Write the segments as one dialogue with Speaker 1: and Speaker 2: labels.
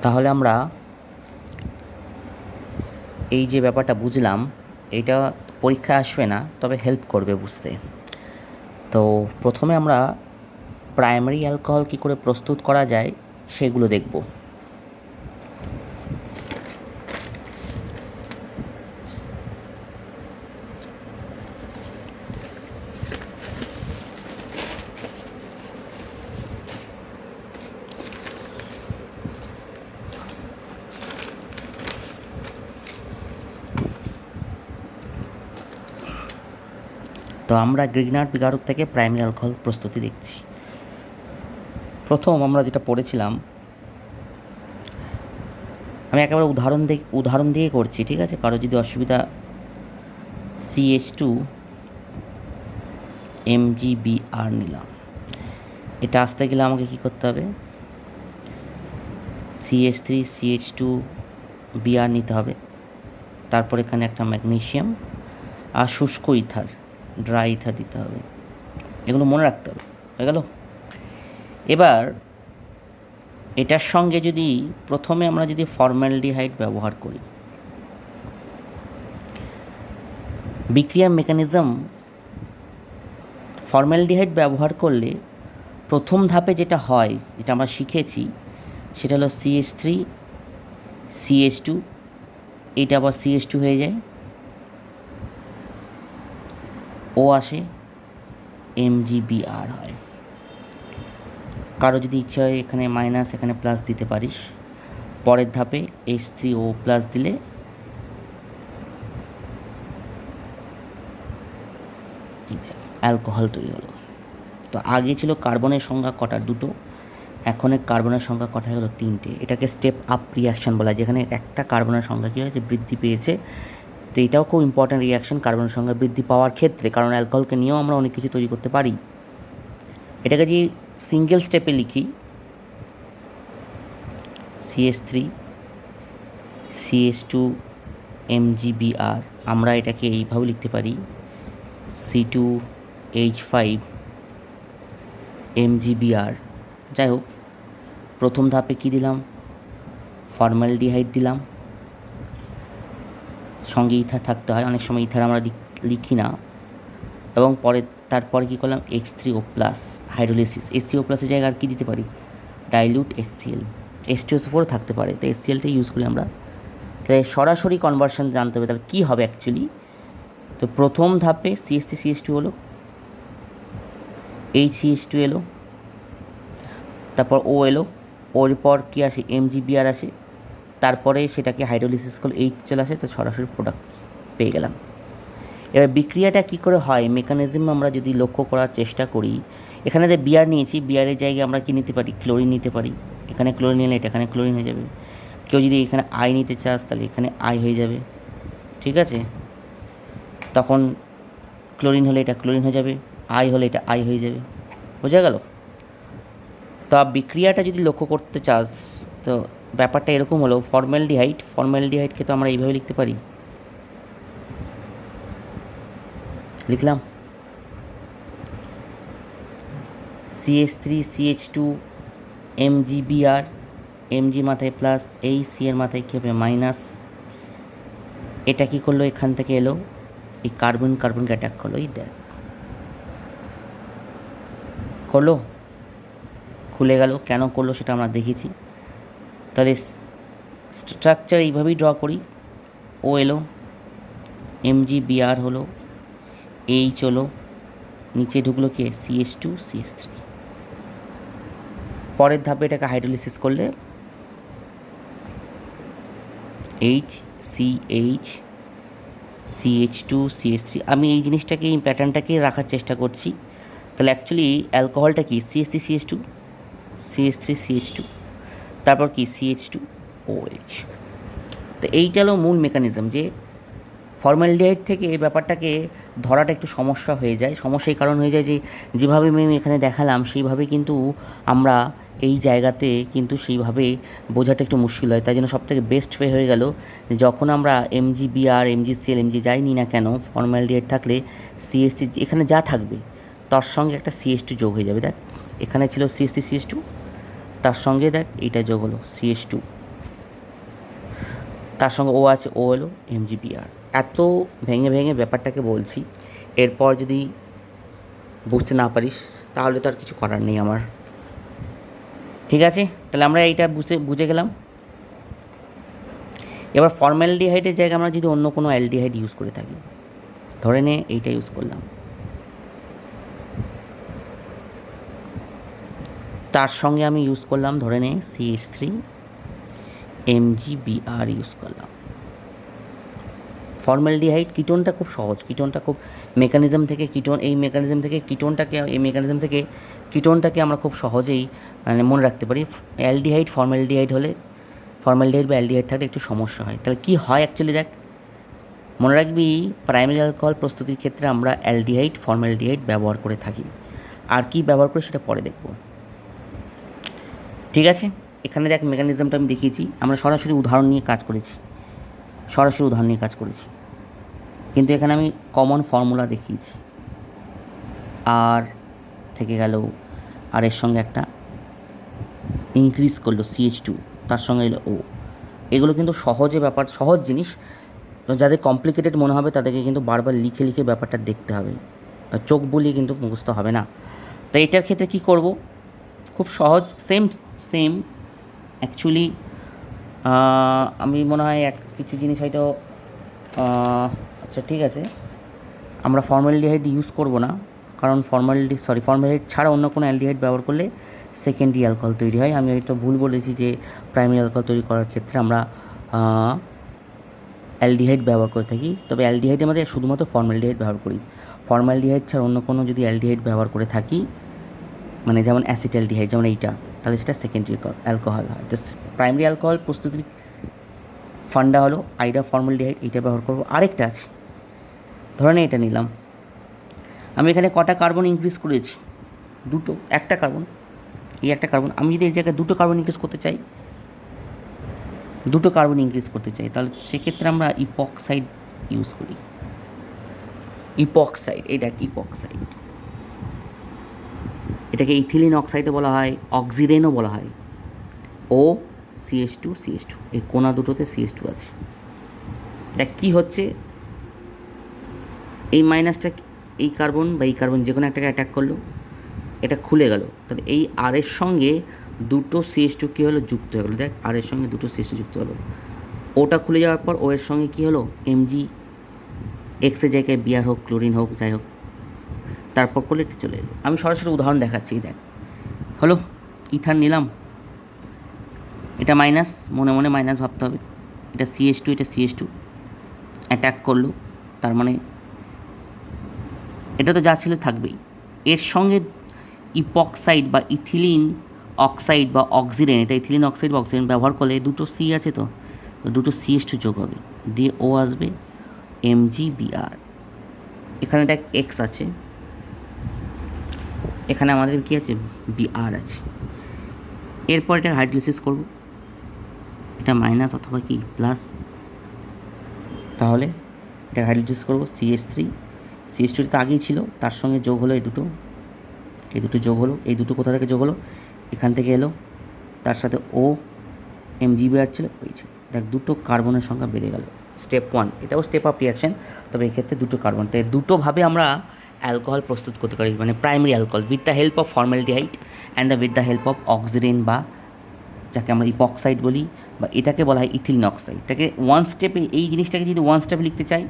Speaker 1: তাহলে আমরা এই যে ব্যাপারটা বুঝলাম, এটা পরীক্ষায় আসবে না, তবে হেল্প করবে বুঝতে। তো প্রথমে আমরা প্রাইমারি অ্যালকোহল কী করে প্রস্তুত করা যায় সেগুলো দেখব। তো আমরা গ্রিগনার্ড বিগারক থেকে প্রাইমারি অ্যালকোহল প্রস্তুতি দেখছি। প্রথম আমরা যেটা পড়েছিলাম, আমি একেবারে উদাহরণ দিয়ে করছি, ঠিক আছে? কারো যদি অসুবিধা, CH2 MgBr নিলাম। এটা আসতে গেলে আমাকে কী করতে হবে? CH3 CH2 Br নিতে হবে। তারপর এখানে একটা ম্যাগনেসিয়াম আর শুষ্ক ইথার, ড্রাই ইথার দিতে হবে। এগুলো মনে রাখতে হবে। হয়ে গেল? এবার এটার সঙ্গে যদি প্রথমে আমরা যদি ফর্মালডিহাইড ব্যবহার করি, বিক্রিয়ার মেকানিজম, ফর্মালডিহাইড ব্যবহার করলে প্রথম ধাপে যেটা হয়, যেটা আমরা শিখেছি, সেটা হলো CH3 CH2, এটা আবার CH2 হয়ে যায়, ও আসে, MgBr হয়। কারো যদি ইচ্ছা হয় এখানে মাইনাস এখানে প্লাস দিতে পারিস। পরের ধাপে H3O প্লাস দিলে অ্যালকোহল তৈরি হলো। তো আগে ছিল কার্বনের সংখ্যা কটা? দুটো। এখন কার্বনের সংখ্যা কটা হলো? তিনটে। এটাকে স্টেপ আপ রিয়াকশান বলা হয়, যেখানে একটা কার্বনের সংখ্যা কী হয়েছে? বৃদ্ধি পেয়েছে। তো এটাও খুব ইম্পর্ট্যান্ট রিয়াকশান কার্বনের সংখ্যা বৃদ্ধি পাওয়ার ক্ষেত্রে, কারণ অ্যালকোহলকে নিয়েও আমরা অনেক কিছু তৈরি করতে পারি। এটাকে যদি সিঙ্গেল স্টেপে লিখি, CH3 CH2 MgBr, আমরা এটাকে এইভাবে লিখতে পারি, C2H5 MgBr। যাই হোক, প্রথম ধাপে কী দিলাম? ফর্মালডিহাইড দিলাম, সঙ্গে ইথার থাকতে হয়, অনেক সময় ইথার আমরা লিখি না। এবং তারপরে কী করলাম? H3O plus hydrolysis. H3O প্লাসের জায়গায় আর কী দিতে পারি? ডাইলিউট HCl, H2SO4 থাকতে পারে, তো HClটা ইউজ করি আমরা। তাহলে সরাসরি কনভার্সন জানতে হবে, তাহলে কী হবে অ্যাকচুয়ালি। তো প্রথম ধাপে CH3 CH2 হলো, HCH2 এলো, তারপর O এলো, ওর পর কী আসে? MgBr আসে, তারপরে সেটাকে হাইড্রোলিসিস করলে H চলে আসে, তো সরাসরি প্রোডাক্ট পেয়ে গেলাম। এবার বিক্রিয়াটা কী করে হয়, মেকানিজম আমরা যদি লক্ষ্য করার চেষ্টা করি, এখানে যে বিয়ার নিয়েছি, বিয়ারের জায়গায় আমরা কী নিতে পারি? ক্লোরিন নিতে পারি। এখানে ক্লোরিন নিলে এটা এখানে ক্লোরিন হয়ে যাবে। কেউ যদি এখানে আই নিতে চাস, তাহলে এখানে আই হয়ে যাবে, ঠিক আছে? তখন ক্লোরিন হলে এটা ক্লোরিন হয়ে যাবে, আই হলে এটা আই হয়ে যাবে। বোঝা গেল? তো বিক্রিয়াটা যদি লক্ষ্য করতে চাস, তো ব্যাপারটা এরকম হলো, ফর্মালডিহাইডকে তো আমরা এইভাবে লিখতে পারি, লিখলাম CH3 CH2 MgBr, Mg মাথায় প্লাস, এই সি এর মাথায় কী হবে? মাইনাস। এটা কী করলো? এখান থেকে এলো, এই কার্বনকে অ্যাটাক করলো, এই দেখ করলো, খুলে গেল। কেন করলো সেটা আমরা দেখেছি। তাহলে স্ট্রাকচার এইভাবেই ড্র করি। ও এলো, MgBr হলো, H হলো, নিচে ঢুকলো কে? CH2 CH3। পরের ধাপে এটাকে হাইড্রোলিসিস করলে HCH CH2 CH3। আমি এই জিনিসটাকে, এই প্যাটার্নটাকে রাখার চেষ্টা করছি। তাহলে অ্যাকচুয়ালি অ্যালকোহলটা কি? CH3 CH2 CH3 CH2, তারপর কি? CH2OH। তো এইটা হলো মূল মেকানিজম, যে ফর্মালডিহাইড থেকে এই ব্যাপারটাকে ধরাটা একটু সমস্যা হয়ে যায়। সমস্যার কারণ হয়ে যায় যে যেভাবে আমি এখানে দেখালাম সেইভাবে কিন্তু আমরা এই জায়গাতে কিন্তু সেইভাবে বোঝাটা একটু মুশকিল হয়। তাই জন্য সবথেকে বেস্ট ওয়ে হয়ে গেল, যখন আমরা MgBr MgCl Mg যাই নিই না কেন, ফর্মালডিহাইড থাকলে CH3 এখানে যা থাকবে তার সঙ্গে একটা CH2 যোগ হয়ে যাবে। দেখ এখানে ছিল CH3 CH2, তার সঙ্গে দেখ এইটা যোগ হলো CH2, তার সঙ্গে ও আছে, ও হলো এমজিবিআর। এত ভেঙে ভেঙে ব্যাপারটাকে বলছি, এরপর যদি বুঝতে না পারিস তাহলে তো আর কিছু করার নেই আমার। ঠিক আছে, তাহলে আমরা এইটা বুঝে গেলাম। এবার ফর্মালডিহাইডের জায়গায় আমরা যদি অন্য কোনো অ্যালডিহাইড ইউজ করে থাকি, ধরে নে এইটা ইউজ করলাম, তার সঙ্গে আমি ইউজ করলাম ধরে নে CH3 MgBr ইউজ করলাম। ফর্মালডিহাইড কিটোনটা খুব সহজ, কিটোনটা খুব মেকানিজম থেকে কিটোনটাকে আমরা খুব সহজেই মানে মনে রাখতে পারি। অ্যালডিহাইড ফর্মালডিহাইড হলে, ফর্মালডিহাইড বা অ্যালডিহাইড থাকলে একটু সমস্যা হয়। তাহলে কী হয় অ্যাকচুয়ালি দেখ, মনে রাখবি প্রাইমারি অ্যালকোহল প্রস্তুতির ক্ষেত্রে আমরা অ্যালডিহাইড ফর্মালডিহাইড ব্যবহার করে থাকি। আর কি ব্যবহার করি সেটা পরে দেখব। ঠিক আছে, এখানে দেখ মেকানিজমটা আমি দেখিয়েছি, আমরা সরাসরি উদাহরণ নিয়ে কাজ করেছি, কিন্তু এখানে আমি কমন ফর্মুলা দেখিয়েছি। আর থেকে গেল, আর এর সঙ্গে একটা ইনক্রিজ করলো CH2, তার সঙ্গে এলো ও। এগুলো কিন্তু সহজ জিনিস, যাদের কমপ্লিকেটেড মনে হবে তাদেরকে কিন্তু বারবার লিখে লিখে ব্যাপারটা দেখতে হবে, চোখ বুলিয়ে কিন্তু মুখস্থ হবে না। তো এটার ক্ষেত্রে কী করব, খুব সহজ, সেম অ্যাকচুয়ালি আমি মনে হয় কিছু জিনিস হয়তো আচ্ছা ঠিক আছে, আমরা ফর্মালডিহাইড ইউজ করব না, কারণ ফর্মালডিহাইড ছাড়া অন্য কোনো অ্যালডিহাইড ব্যবহার করলে সেকেন্ডারি অ্যালকোহল তৈরি হয়। আমি হয়তো ভুল বলেছি যে প্রাইমারি অ্যালকোহল তৈরি করার ক্ষেত্রে আমরা অ্যালডিহাইড ব্যবহার করে থাকি, তবে অ্যালডিহাইডের মধ্যে শুধুমাত্র ফর্মালডিহাইড ব্যবহার করি। ফর্মালডিহাইড ছাড়া অন্য কোনো যদি অ্যালডিহাইড ব্যবহার করে থাকি, মানে যেমন অ্যাসিটালডিহাইড, যেমন এইটা, তাহলে সেটা সেকেন্ডারি অ্যালকোহল হয়। তো প্রাইমারি অ্যালকোহল প্রস্তুতির ফান্ডা হলো আইডা ফর্মালডিহাইড, এইটা ব্যবহার করবো। আরেকটা আছে, ধরে নে এটা নিলাম, আমি এখানে কটা কার্বন ইনক্রিজ করেছি, একটা কার্বন, একটা কার্বন। আমি যদি এই জায়গায় দুটো কার্বন ইনক্রিজ করতে চাই, তাহলে সেক্ষেত্রে আমরা ইপক্সাইড ইউজ করি। ইপক্সাইড, এটাকে ইথিলিন অক্সাইডও বলা হয়, অক্সিরেনও বলা হয়। ও CH2 এই কোনা দুটোতে CH2 আছে। দেখ কী হচ্ছে, এই মাইনাসটা এই কার্বন বা এই কার্বন যে কোনো একটাকে অ্যাটাক করলো, এটা খুলে গেল, তাহলে এই আর এর সঙ্গে দুটো CH2 কী হলো, যুক্ত হয়ে গেলো। দেখ আর এর সঙ্গে দুটো CH2 যুক্ত হলো, ওটা খুলে যাওয়ার পর ও এর সঙ্গে কী হলো, Mg এর জায়গায় বিআর হোক, ক্লোরিন হোক, যাই হোক, তারপর করলে এটা চলে এলো। আমি সরাসরি উদাহরণ দেখাচ্ছি, দেখ হলো, ইথার নিলাম, এটা মাইনাস, মনে মনে মাইনাস ভাবতে হবে, এটা CH2 অ্যাটাক করলো, তার মানে এটা তো যা ছিল থাকবেই। এর সঙ্গে ইপক্সাইড বা ইথিলিন অক্সাইড বা অক্সিডেন, এটা ইথিলিন অক্সাইড বা অক্সিডেন ব্যবহার করলে দুটো C আছে, তো দুটো CH2 যোগ হবে, দিয়ে ও আসবে MgBr। এখানে দেখ X আছে, এখানে আমাদের কী আছে, Br আছে। এরপর এটা হাইড্রোলাইসিস করব, এটা মাইনাস অথবা কি প্লাস, তাহলে এটা হাইড্রোলাইসিস করব, CH3 তো আগেই ছিল, তার সঙ্গে যোগ হলো এই দুটো যোগ হলো, এই দুটো কোথা থেকে যোগ হলো, এখান থেকে এলো, তার সাথে ও MgBr ছিল, ওই ছিল। দেখ দুটো কার্বনের সংখ্যা বেড়ে গেল, স্টেপ 1, এটাও স্টেপ আপ রিয়াকশন, তবে এক্ষেত্রে দুটো কার্বন। তাই দুটোভাবে আমরা অ্যালকোহল প্রস্তুত করতে পারি, মানে primary alcohol with the help of formaldehyde and with the help of oxidant, বা যাকে আমরা ইপক্সাইড বলি, বা এটাকে বলা হয় ইথিলিন অক্সাইড। তাকে এই জিনিসটাকে যদি ওয়ান স্টেপে লিখতে চাই,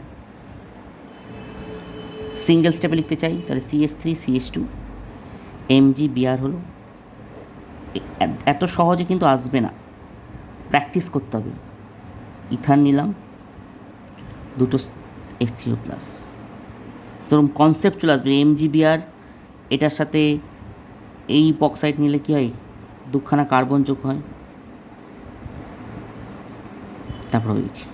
Speaker 1: সিঙ্গেল স্টেপে লিখতে চাই, তাহলে CH3 MgBr হলো। এত সহজে কিন্তু আসবে না, প্র্যাকটিস করতে হবে। ইথার নিলাম, দুটো H3O+, তোর কনসেপ্ট চলে আসবে। MgBr এটার সাথে এই ইপক্সাইড নিলে কী হয়, দুখানা কার্বন যোগ হয়, তারপর হয়েছে।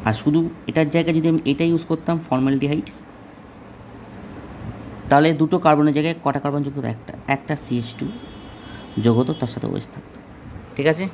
Speaker 1: আর শুধু এটার জায়গায় যদি আমি এটা ইউজ করতাম ফর্মালডিহাইড, তাহলে দুটো কার্বনের জায়গায় কটা কার্বন যোগ হতো, একটা CH2 যোগ হতো, তার সাথে ওএইচ থাকতো। ঠিক আছে।